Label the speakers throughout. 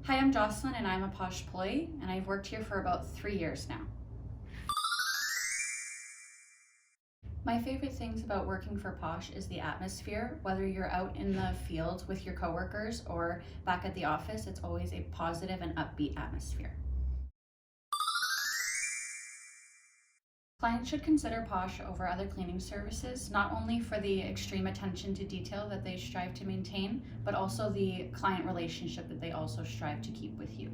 Speaker 1: Hi, I'm Joscelyn and I'm a Poshployee, and I've worked here for about 3 years now. My favorite things about working for Posh is the atmosphere. Whether you're out in the field with your coworkers or back at the office, it's always a positive and upbeat atmosphere. Clients should consider Posh over other cleaning services, not only for the extreme attention to detail that they strive to maintain, but also the client relationship that they also strive to keep with you.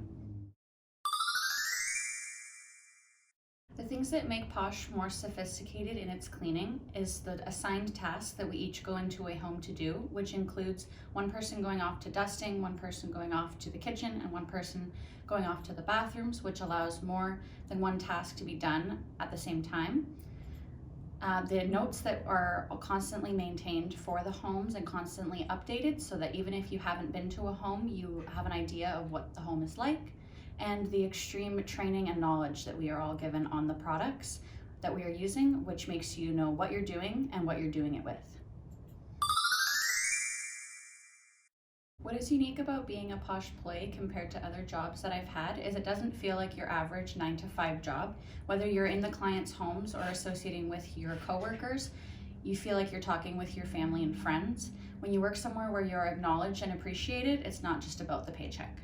Speaker 1: The things that make Posh more sophisticated in its cleaning is the assigned tasks that we each go into a home to do, which includes one person going off to dusting, one person going off to the kitchen, and one person going off to the bathrooms, which allows more than one task to be done at the same time. The notes that are constantly maintained for the homes and constantly updated so that even if you haven't been to a home, you have an idea of what the home is like, and the extreme training and knowledge that we are all given on the products that we are using, which makes you know what you're doing and what you're doing it with. What is unique about being a Poshployee compared to other jobs that I've had is it doesn't feel like your average 9-to-5 job. Whether you're in the client's homes or associating with your coworkers, you feel like you're talking with your family and friends. When you work somewhere where you're acknowledged and appreciated, it's not just about the paycheck.